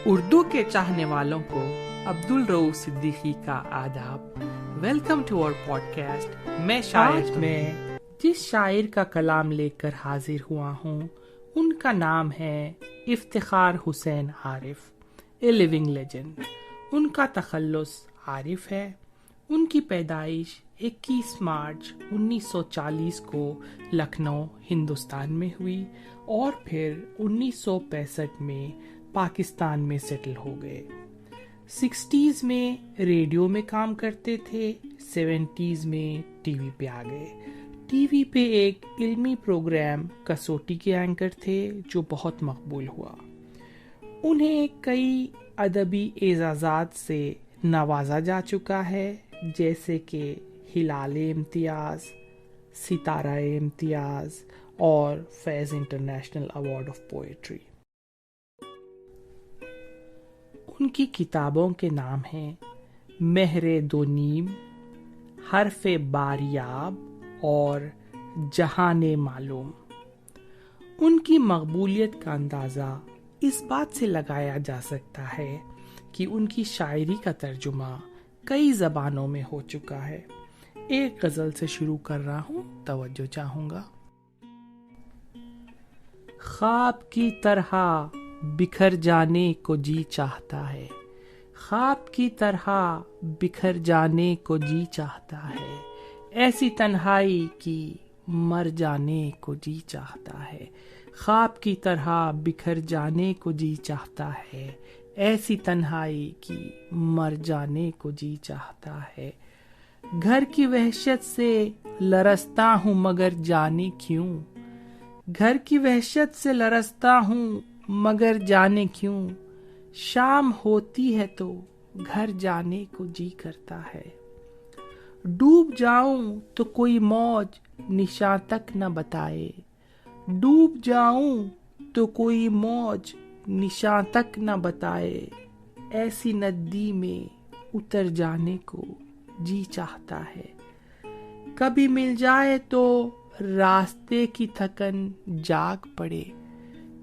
اردو کے چاہنے والوں کو عبدالرؤوف صدیقی کا آداب. ویلکم ٹو اور پوڈ کاسٹ. میں شاعر میں جس شاعر کا کلام لے کر حاضر ہوا ہوں ان کا نام ہے افتخار حسین عارف، اے لیونگ لیجنڈ. ان کا تخلص عارف ہے. ان کی پیدائش 21 مارچ 1940 کو لکھنؤ ہندوستان میں ہوئی اور پھر 1965 میں پاکستان میں سیٹل ہو گئے. 60s میں ریڈیو میں کام کرتے تھے. 70s میں ٹی وی پہ آ گئے. ٹی وی پہ ایک علمی پروگرام کسوٹی کے اینکر تھے جو بہت مقبول ہوا. انہیں کئی ادبی اعزازات سے نوازا جا چکا ہے، جیسے کہ ہلال امتیاز، ستارہ امتیاز اور فیض انٹرنیشنل ایوارڈ آف پوئٹری. ان کی کتابوں کے نام ہیں مہر دو نیم، حرف باریاب اور جہان معلوم. ان کی مقبولیت کا اندازہ اس بات سے لگایا جا سکتا ہے کہ ان کی شاعری کا ترجمہ کئی زبانوں میں ہو چکا ہے. ایک غزل سے شروع کر رہا ہوں، توجہ چاہوں گا. خواب کی طرح بکھر جانے کو جی چاہتا ہے، خواب کی طرح بکھر جانے کو جی چاہتا ہے، ایسی تنہائی کی مر جانے کو جی چاہتا ہے. خواب کی طرح بکھر جانے کو جی چاہتا ہے، ایسی تنہائی کی مر جانے کو جی چاہتا ہے. گھر کی وحشت سے لرزتا ہوں مگر جانے کیوں، گھر کی وحشت سے لرزتا ہوں مگر جانے کیوں، شام ہوتی ہے تو گھر جانے کو جی کرتا ہے. ڈوب جاؤں تو کوئی موج نشاں تک نہ بتائے، ڈوب جاؤں تو کوئی موج نشاں تک نہ بتائے، ایسی ندی میں اتر جانے کو جی چاہتا ہے. کبھی مل جائے تو راستے کی تھکن جاگ پڑے،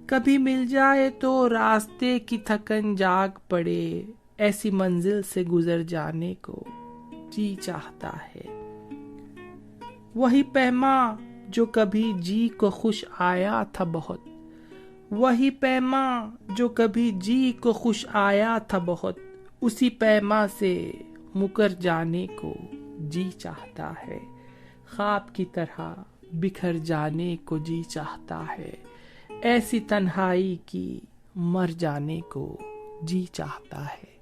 کبھی مل جائے تو راستے کی تھکن جاگ پڑے، ایسی منزل سے گزر جانے کو جی چاہتا ہے. وہی پیما جو کبھی جی کو خوش آیا تھا بہت، وہی پیما جو کبھی جی کو خوش آیا تھا بہت، اسی پیما سے مکر جانے کو جی چاہتا ہے. خواب کی طرح بکھر جانے کو جی چاہتا ہے، ایسی تنہائی کی مر جانے کو جی چاہتا ہے.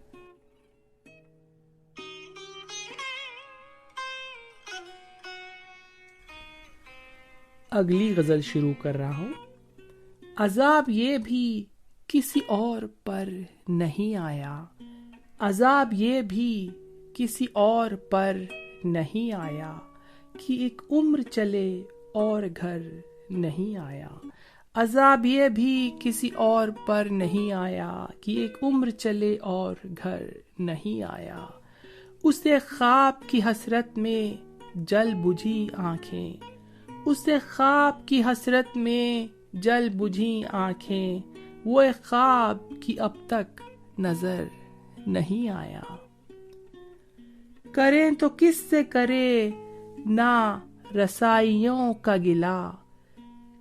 اگلی غزل شروع کر رہا ہوں. عذاب یہ بھی کسی اور پر نہیں آیا، عذاب یہ بھی کسی اور پر نہیں آیا، کہ ایک عمر چلے اور گھر نہیں آیا. عذاب یہ بھی کسی اور پر نہیں آیا، کہ ایک عمر چلے اور گھر نہیں آیا. اسے خواب کی حسرت میں جل بجھی آنکھیں، اسے خواب کی حسرت میں جل بجھی آنکھیں، وہ ایک خواب کی اب تک نظر نہیں آیا. کریں تو کس سے کرے نا رسائیوں کا گلہ،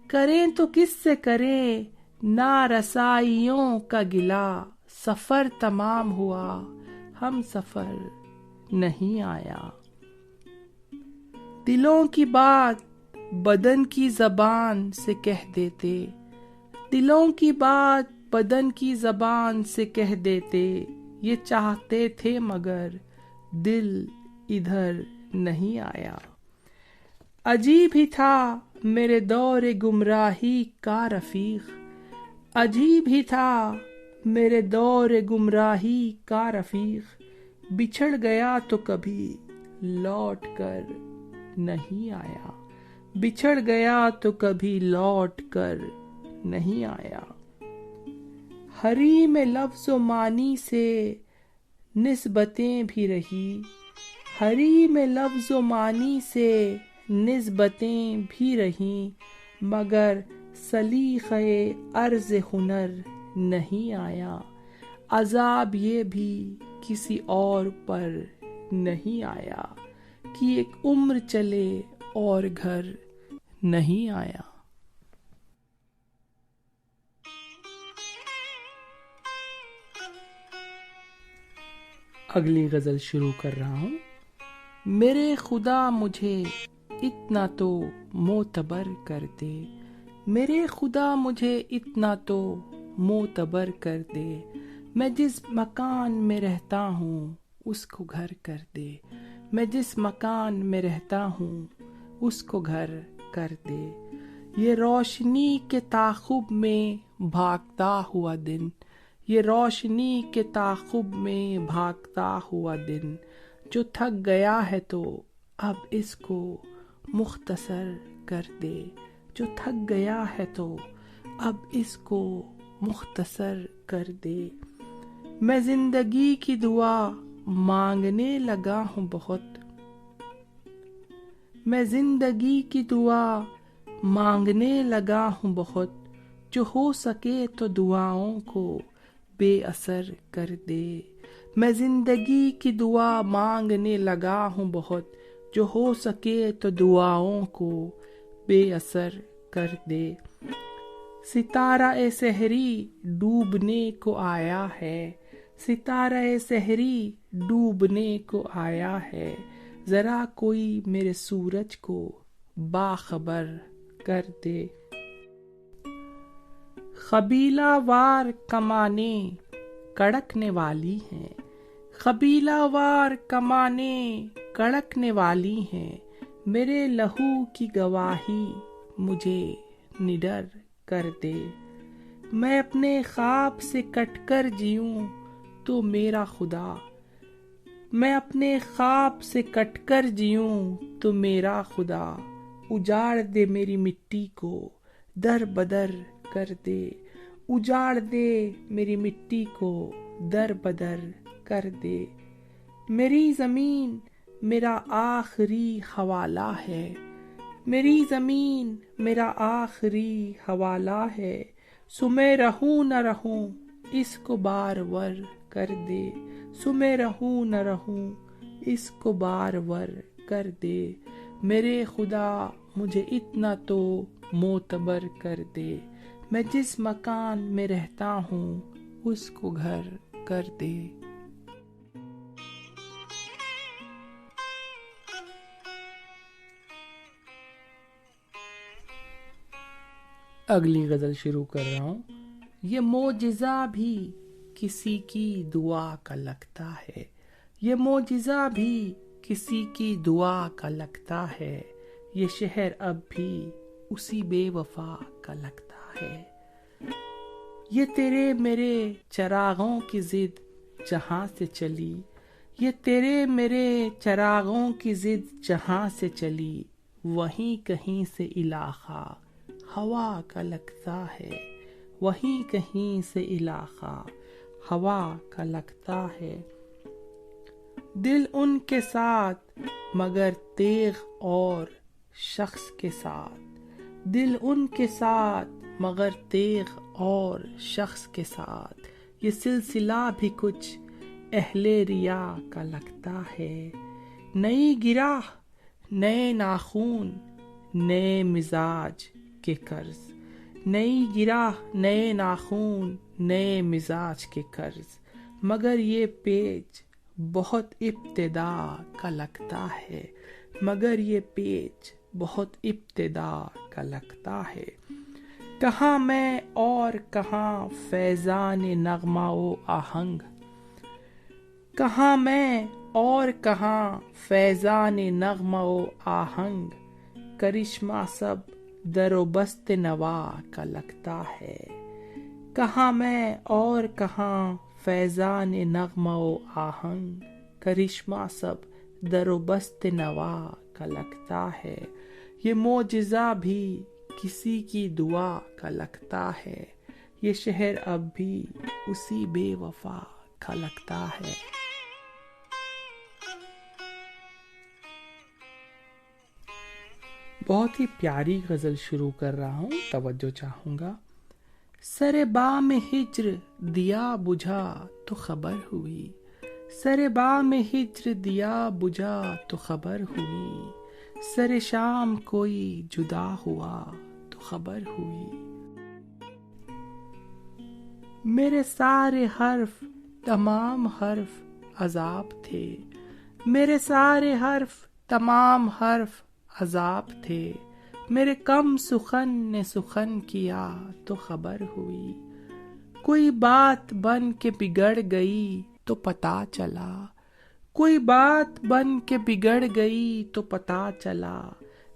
کریں تو کس سے کرے نا رسائیوں کا گلہ، سفر تمام ہوا ہم سفر نہیں آیا. دلوں کی بات بدن کی زبان سے کہہ دیتے، دلوں کی بات بدن کی زبان سے کہہ دیتے، یہ چاہتے تھے مگر دل ادھر نہیں آیا. عجیب ہی تھا میرے دور گمراہی کا رفیق، عجیب ہی تھا میرے دور گمراہی کا رفیق، بچھڑ گیا تو کبھی لوٹ کر نہیں آیا، بچھڑ گیا تو کبھی لوٹ کر نہیں آیا. حریم لفظ و معنی سے نسبتیں بھی رہی، حریم لفظ و معنی سے نسبتیں بھی رہیں، مگر سلیقۂ عرض ہنر نہیں آیا. عذاب یہ بھی کسی اور پر نہیں آیا کہ ایک عمر چلے اور گھر نہیں آیا۔ اگلی غزل شروع کر رہا ہوں۔ میرے خدا مجھے اتنا تو معتبر کر دے، میرے خدا مجھے اتنا تو معتبر کر دے، میں جس مکان میں رہتا ہوں اس کو گھر کر دے، میں جس مکان میں رہتا ہوں اس کو گھر کر دے۔ یہ روشنی کے تعاقب میں بھاگتا ہوا دن، یہ روشنی کے تعاقب میں بھاگتا ہوا دن، جو تھک گیا ہے تو اب اس کو مختصر کر دے، جو تھک گیا ہے تو اب اس کو مختصر کر دے۔ میں زندگی کی دعا مانگنے لگا ہوں بہت، میں زندگی کی دعا مانگنے لگا ہوں بہت، جو ہو سکے تو دعاؤں کو بے اثر کر دے۔ میں زندگی کی دعا مانگنے لگا ہوں بہت، جو ہو سکے تو دعاؤں کو بے اثر کر دے۔ ستارہ سحری ڈوبنے کو آیا ہے، ستارہ سحری ڈوبنے کو آیا ہے، ذرا کوئی میرے سورج کو باخبر کر دے۔ قبیلہ وار کمانیں کڑکنے والی ہیں، قبیلہ وار کمانیں کڑکنے والی ہیں، میرے لہو کی گواہی مجھے نڈر کر دے۔ میں اپنے خواب سے کٹ کر جیوں تو میرا خدا، میں اپنے خواب سے کٹ کر جیوں تو میرا خدا، اجاڑ دے میری مٹی کو در بدر کر دے، اجاڑ دے میری مٹی کو در بدر کر دے۔ میری زمین میرا آخری حوالہ ہے، میری زمین میرا آخری حوالہ ہے، سو میں رہوں نہ رہوں اس کو بار ور کر دے، سو میں رہوں نہ رہوں اس کو بار ور کر دے۔ میرے خدا مجھے اتنا تو معتبر کر دے، میں جس مکان میں رہتا ہوں اس کو گھر کر دے۔ اگلی غزل شروع کر رہا ہوں۔ یہ معجزہ بھی کسی کی دعا کا لگتا ہے، یہ معجزہ بھی کسی کی دعا کا لگتا ہے، یہ شہر اب بھی اسی بے وفا کا لگتا ہے۔ یہ تیرے میرے چراغوں کی ضد جہاں سے چلی، یہ تیرے میرے چراغوں کی ضد جہاں سے چلی، وہیں کہیں سے علاقہ ہوا کا لگتا ہے، وہیں کہیں سے علاقہ ہوا کا لگتا ہے۔ دل ان کے ساتھ مگر تیغ اور شخص کے ساتھ، دل ان کے ساتھ مگر تیغ اور شخص کے ساتھ، یہ سلسلہ بھی کچھ اہل ریا کا لگتا ہے۔ نئی گراہ نئے ناخون نئے مزاج کے قرض، نئی گراہ نئے ناخون نئے مزاج کے قرض، مگر یہ پیچ بہت ابتدا کا لگتا ہے، مگر یہ پیچ بہت ابتدا کا لگتا ہے۔ کہاں میں اور کہاں فیضان نغمہ و آہنگ، کہاں میں اور کہاں فیضان نغمہ و آہنگ، کرشمہ سب در و بست نوا کا لگتا ہے۔ کہاں میں اور کہاں فیضان نغمہ و آہنگ، کرشمہ سب در و بست نوا کا لگتا ہے۔ یہ معجزہ بھی کسی کی دعا کا لگتا ہے، یہ شہر اب بھی اسی بے وفا کا لگتا ہے۔ بہت ہی پیاری غزل شروع کر رہا ہوں، توجہ چاہوں گا۔ سر بام ہجر دیا بجھا تو خبر ہوئی، سر بام ہجر دیا بجھا تو خبر ہوئی، سر شام کوئی جدا ہوا تو خبر ہوئی۔ میرے سارے حرف تمام حرف عذاب تھے، میرے سارے حرف تمام حرف عذاب تھے، میرے کم سخن نے سخن کیا تو خبر ہوئی، کوئی بات بن کے بگڑ گئی تو پتہ چلا، کوئی بات بن کے بگڑ گئی تو پتہ چلا،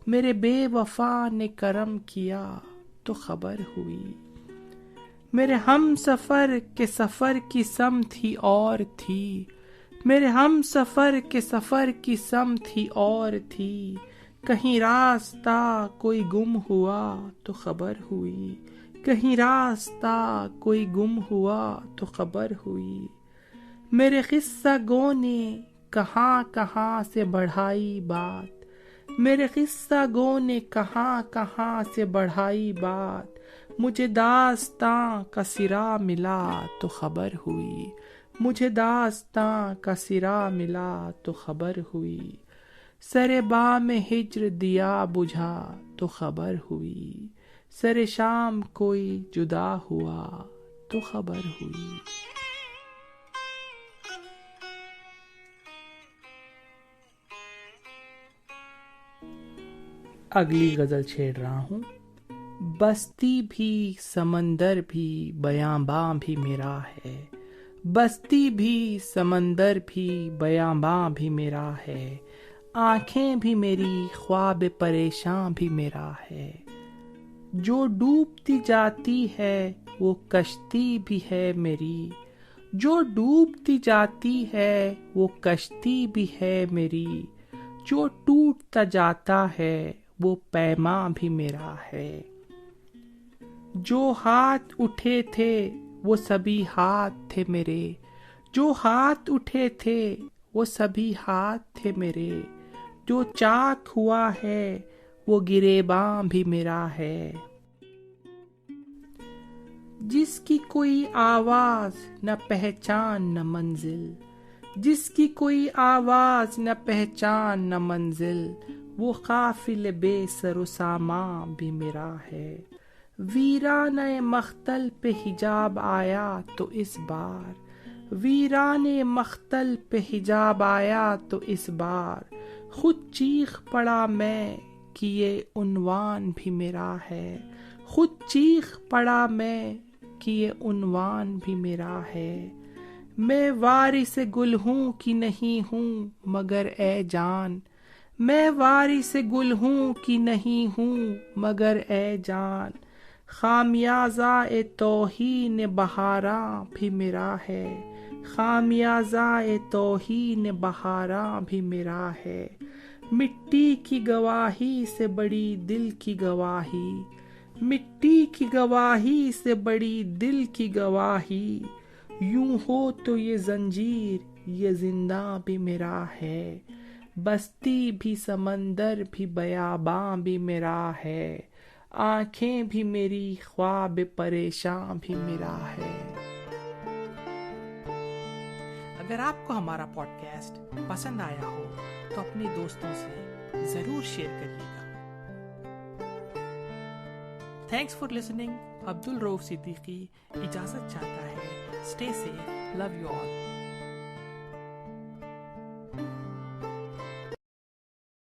میرے بے وفا نے کرم کیا تو خبر ہوئی، میرے ہم سفر کے سفر کی سمت ہی اور تھی، میرے ہم سفر کے سفر کی سمت ہی اور تھی، کہیں راستہ کوئی گم ہوا تو خبر ہوئی، کہیں راستہ کوئی گم ہوا تو خبر ہوئی، میرے قصہ گو نے کہاں کہاں سے بڑھائی بات، میرے قصہ گو نے کہاں کہاں سے بڑھائی بات، مجھے داستاں کا سرا ملا تو خبر ہوئی، مجھے داستاں کا سرا ملا تو خبر ہوئی، سر بام ہجر دیا بجھا تو خبر ہوئی، سر شام کوئی جدا ہوا تو خبر ہوئی۔ اگلی غزل چھیڑ رہا ہوں۔ بستی بھی سمندر بھی بیاباں بھی میرا ہے، بستی بھی سمندر بھی بیاباں بھی میرا ہے، آنکھیں بھی میری خواب پریشاں بھی میرا ہے، جو ڈوبتی جاتی ہے وہ کشتی بھی ہے میری، جو ڈوبتی جاتی ہے وہ کشتی بھی ہے میری، جو ٹوٹتا جاتا ہے وہ پیماں بھی میرا ہے، جو ہاتھ اٹھے تھے وہ سبھی ہاتھ تھے میرے، جو ہاتھ اٹھے تھے وہ سبھی ہاتھ تھے میرے، جو چاک ہوا ہے وہ گریباں بھی میرا ہے، جس کی کوئی آواز نہ پہچان نہ منزل، جس کی کوئی آواز نہ پہچان نہ منزل، وہ قافل بے سر و سامان بھی میرا ہے، ویرانہ مختل پہ حجاب آیا تو اس بار، ویرانے مختل پہ حجاب آیا تو اس بار، خود چیخ پڑا میں کہ یہ عنوان بھی میرا ہے، خود چیخ پڑا میں کہ یہ عنوان بھی میرا ہے، میں وارث گل ہوں کہ نہیں ہوں مگر اے جان، میں وارث گل ہوں کہ نہیں ہوں مگر اے جان، خامیازہ توہین بہاراں بھی میرا ہے، خامیازہ توہین بہاراں بھی میرا ہے، مٹی کی گواہی سے بڑی دل کی گواہی، مٹی کی گواہی سے بڑی دل کی گواہی، یوں ہو تو یہ زنجیر یہ زنداں بھی میرا ہے، بستی بھی سمندر بھی بیاباں بھی میرا ہے، آنکھیں بھی میری خواب پریشاں بھی میرا ہے۔ اگر آپ کو ہمارا پوڈ کاسٹ پسند آیا ہو تو اپنے دوستوں سے ضرور شیئر کریے گا۔ Thanks for listening. عبد الرؤف صدیقی اجازت چاہتا ہے۔ Stay safe, love you all.